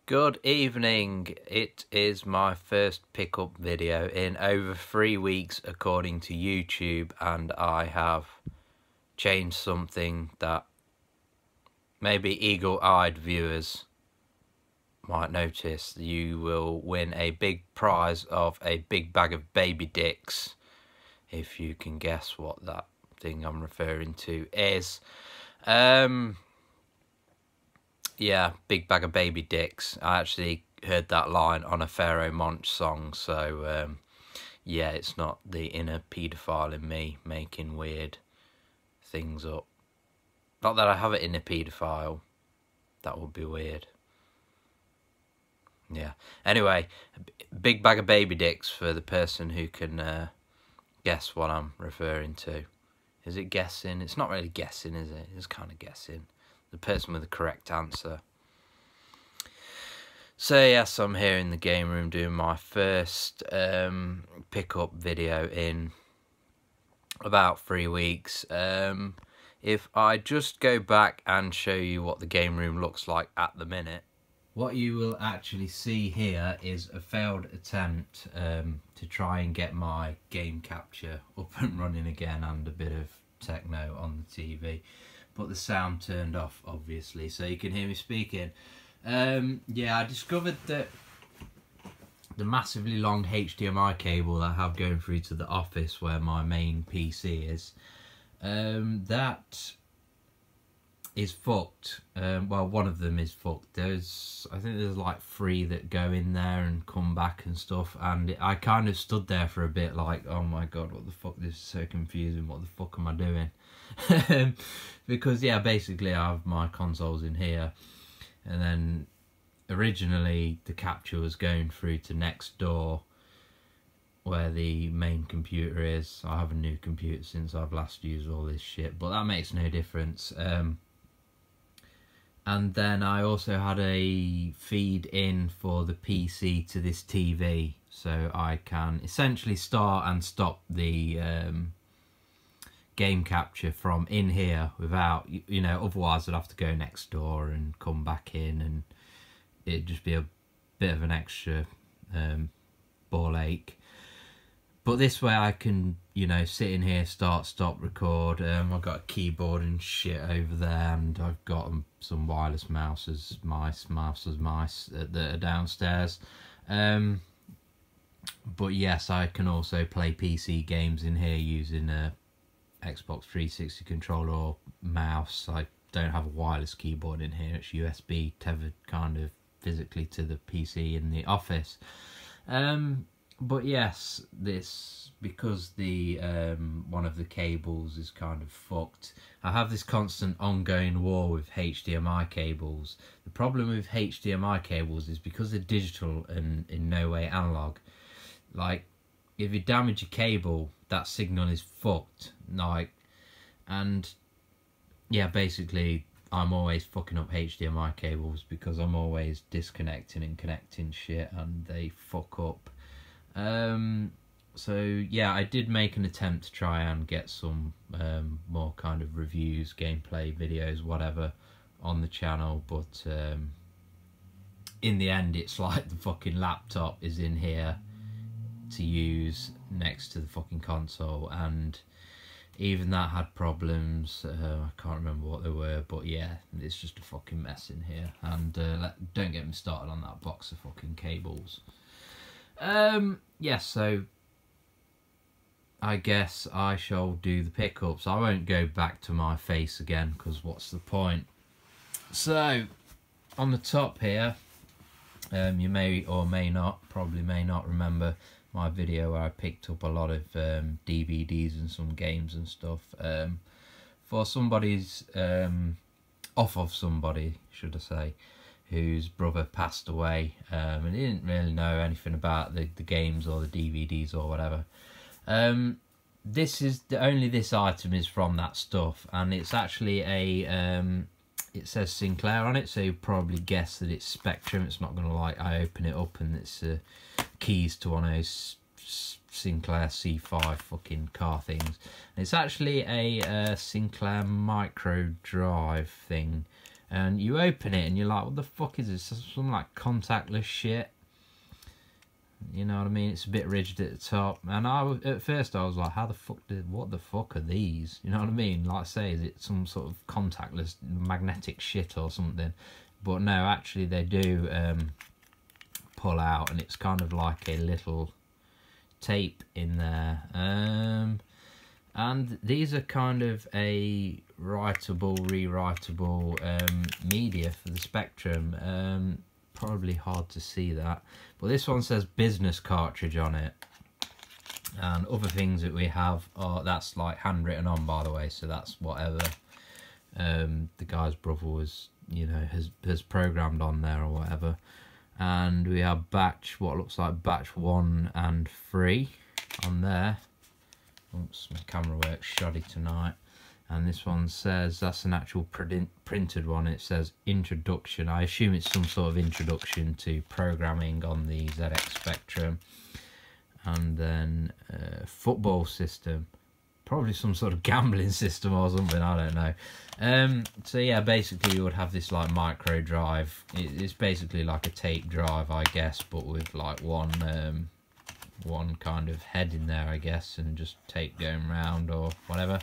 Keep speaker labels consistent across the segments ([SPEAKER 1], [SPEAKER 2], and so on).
[SPEAKER 1] Good evening. It is my first pickup video in over 3 weeks according to YouTube, and I have changed something that maybe eagle-eyed viewers might notice. You will win a big prize of a big bag of baby dicks, if you can guess what that thing I'm referring to is. Yeah, big bag of baby dicks. I actually heard that line on a Pharaoh Monch song, so yeah, it's not the inner paedophile in me making weird things up. Not that I have an inner paedophile, that would be weird. Yeah, anyway, big bag of baby dicks for the person who can guess what I'm referring to. Is it guessing? It's not really guessing, is it? It's kind of guessing. The person with the correct answer. So yes, I'm here in the game room doing my first pickup video in about 3 weeks. If I just go back and show you what the game room looks like at the minute, what you will actually see here is a failed attempt to try and get my game capture up and running again, and a bit of techno on the TV. But the sound turned off, obviously, so you can hear me speaking. Yeah, I discovered that the massively long HDMI cable that I have going through to the office where my main PC is, that is fucked. Well, one of them is fucked. I think there's like 3 that go in there and come back and stuff, and I kind of stood there for a bit like, oh my god, what the fuck, this is so confusing, what the fuck am I doing? Because yeah, basically I have my consoles in here, and then originally the capture was going through to next door where the main computer is. I have a new computer since I've last used all this shit, but that makes no difference. And then I also had a feed in for the PC to this TV, so I can essentially start and stop the game capture from in here without, you know, otherwise I'd have to go next door and come back in, and it'd just be a bit of an extra ball ache. But this way I can, you know, sit in here, start, stop, record. I've got a keyboard and shit over there, and I've got some wireless mice that are downstairs. But yes, I can also play PC games in here using a Xbox 360 controller or mouse. I don't have a wireless keyboard in here, it's USB tethered kind of physically to the PC in the office. But yes, this, because the one of the cables is kind of fucked, I have this constant ongoing war with HDMI cables. The problem with HDMI cables is because they're digital and in no way analog. Like, if you damage a cable, that signal is fucked. Like, and yeah, basically I'm always fucking up HDMI cables because I'm always disconnecting and connecting shit, and they fuck up. So yeah, I did make an attempt to try and get some more kind of reviews, gameplay videos, whatever, on the channel, but in the end it's like the fucking laptop is in here to use next to the fucking console, and even that had problems. I can't remember what they were, but yeah, it's just a fucking mess in here. And don't get me started on that box of fucking cables. Yeah, so I guess I shall do the pickups. I won't go back to my face again, because what's the point? So on the top here, you may or may not, probably may not remember my video where I picked up a lot of DVDs and some games and stuff for somebody's off of somebody, should I say, whose brother passed away, and he didn't really know anything about the games or the DVDs or whatever. This is only this item is from that stuff, and it's actually a it says Sinclair on it, so you probably guess that it's Spectrum. It's not gonna, like, I open it up and it's keys to one of those Sinclair C5 fucking car things. And it's actually a Sinclair micro drive thing, and you open it and you're like, what the fuck is this? Some like contactless shit. You know what I mean? It's a bit rigid at the top, and at first I was like, what the fuck are these? You know what I mean? Like I say, is it some sort of contactless magnetic shit or something? But no, actually they do pull out, and it's kind of like a little tape in there. And these are kind of a writable, rewritable media for the Spectrum. Probably hard to see that, but this one says business cartridge on it, and other things that we have are, that's like handwritten on, by the way, so that's whatever the guy's brother was, you know, has programmed on there or whatever. And we have batch, what looks like batch 1 and 3 on there. Oops, my camera works shoddy tonight. And this one says, that's an actual printed one, it says introduction. I assume it's some sort of introduction to programming on the ZX Spectrum. And then football system, probably some sort of gambling system or something, I don't know. So yeah, basically you would have this like micro drive. It's basically like a tape drive, I guess, but with like one kind of head in there, I guess, and just tape going round or whatever.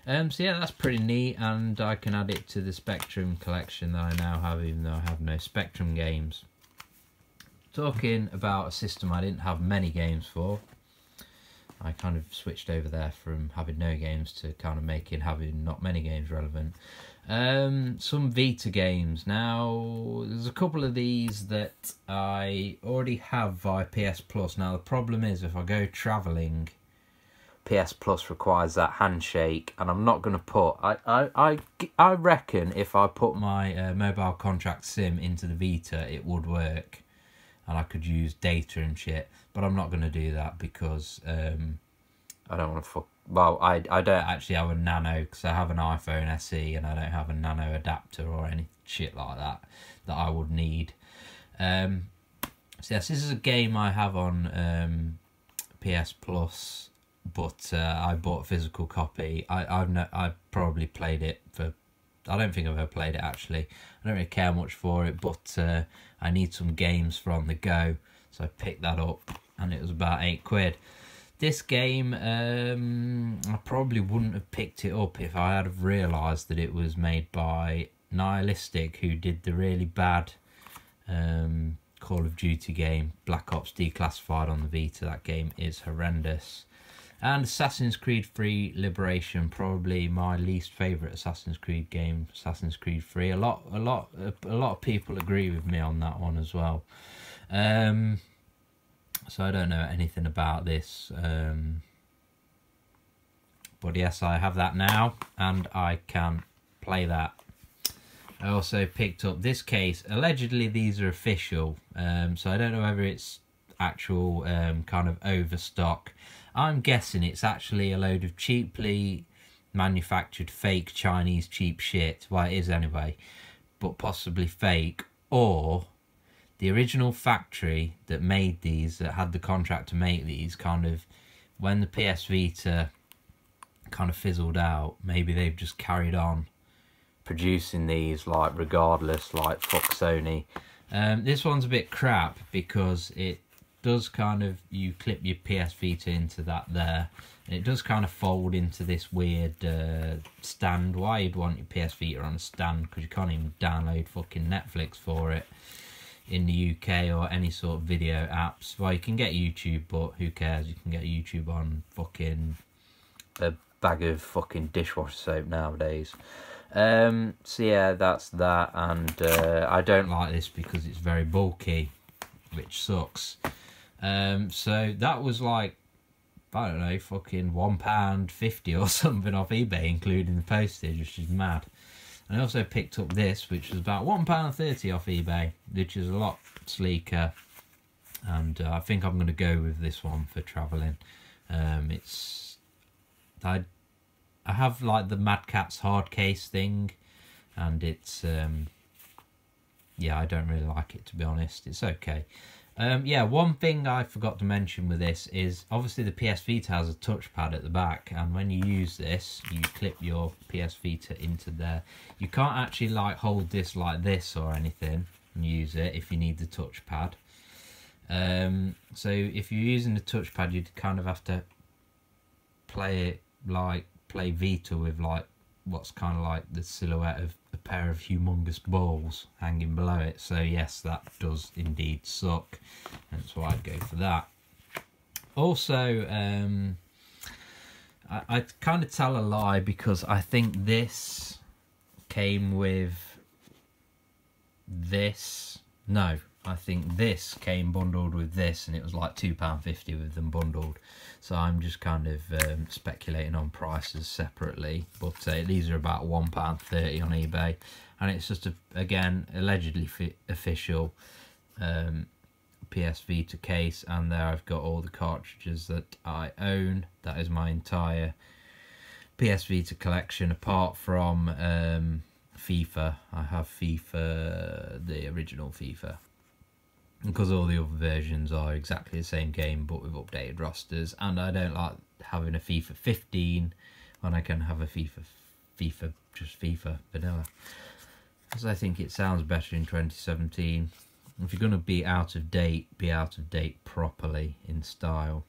[SPEAKER 1] So yeah, that's pretty neat, and I can add it to the Spectrum collection that I now have, even though I have no Spectrum games. Talking about a system I didn't have many games for, I kind of switched over there from having no games to kind of having not many games relevant. Some Vita games. Now, there's a couple of these that I already have via PS Plus. Now, the problem is, if I go travelling, PS Plus requires that handshake, and I'm not going to put... I reckon if I put my mobile contract SIM into the Vita, it would work, and I could use data and shit, but I'm not going to do that because I don't want to fuck... Well, I don't actually have a Nano, because I have an iPhone SE, and I don't have a Nano adapter or any shit like that I would need. So yes, this is a game I have on PS Plus, but I bought a physical copy. I've probably played it for... I don't think I've ever played it, actually. I don't really care much for it, but I need some games for on the go, so I picked that up, and it was about £8. This game, I probably wouldn't have picked it up if I had have realised that it was made by Nihilistic, who did the really bad Call of Duty game, Black Ops Declassified on the Vita. That game is horrendous. And Assassin's Creed 3 Liberation, probably my least favourite Assassin's Creed game, Assassin's Creed 3. A lot of people agree with me on that one as well. So I don't know anything about this. But yes, I have that now, and I can play that. I also picked up this case. Allegedly, these are official, so I don't know whether it's actual kind of overstock. I'm guessing it's actually a load of cheaply manufactured fake Chinese cheap shit. Well, it is anyway, but possibly fake, or the original factory that made these, that had the contract to make these, kind of, when the PS Vita kind of fizzled out, maybe they've just carried on producing these, like, regardless, like, fuck Sony. This one's a bit crap because it does kind of, you clip your PS Vita into that there, and it does kind of fold into this weird stand. Why you'd want your PS Vita on a stand, because you can't even download fucking Netflix for it in the UK or any sort of video apps. Well, you can get YouTube, but who cares? You can get YouTube on fucking a bag of fucking dishwasher soap nowadays. So yeah, that's that, and I don't like this because it's very bulky, which sucks. So that was like, I don't know, fucking £1.50 or something off eBay, including the postage, which is mad. And I also picked up this, which was about £1.30 off eBay, which is a lot sleeker. And I think I'm going to go with this one for travelling. I have like the Mad Catz hard case thing, and it's yeah, I don't really like it, to be honest. It's okay. Yeah, one thing I forgot to mention with this is obviously the PS Vita has a touchpad at the back, and when you use this, you clip your PS Vita into there. You can't actually like hold this like this or anything and use it if you need the touchpad. So if you're using the touchpad, you'd kind of have to play Vita with like what's kind of like the silhouette of a pair of humongous balls hanging below it. So yes, that does indeed suck. That's why I'd go for that. Also, I kind of tell a lie, because I think this came with this. No, I think this came bundled with this, and it was like £2.50 with them bundled. So I'm just kind of speculating on prices separately, but these are about £1.30 on eBay, and it's just again allegedly official PS Vita case. And there I've got all the cartridges that I own. That is my entire PS Vita collection, apart from FIFA. I have FIFA, the original FIFA, because all the other versions are exactly the same game but with updated rosters, and I don't like having a FIFA 15 when I can have a just FIFA vanilla, because I think it sounds better in 2017. If you're going to be out of date properly in style.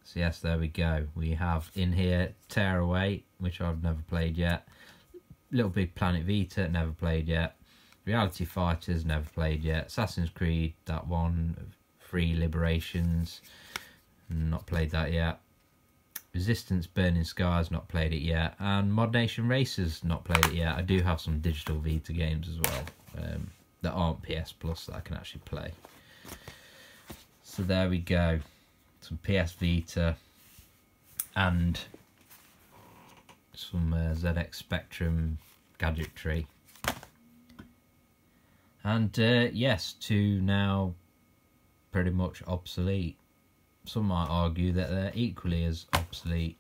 [SPEAKER 1] So yes, there we go. We have in here Tearaway, which I've never played yet. Little Big Planet Vita, never played yet. Reality Fighters, never played yet. Assassin's Creed, that one. Free Liberations, not played that yet. Resistance Burning Skies, not played it yet. And Mod Nation Racers, not played it yet. I do have some digital Vita games as well that aren't PS Plus that I can actually play. So there we go. Some PS Vita and some ZX Spectrum gadgetry. And yes, two now pretty much obsolete. Some might argue that they're equally as obsolete.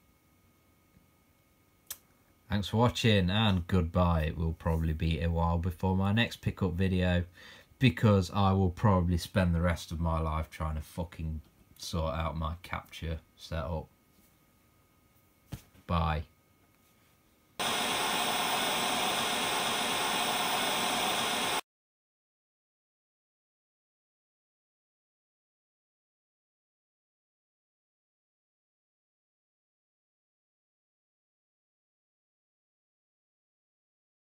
[SPEAKER 1] Thanks for watching, and goodbye. It will probably be a while before my next pickup video, because I will probably spend the rest of my life trying to fucking sort out my capture setup. Bye.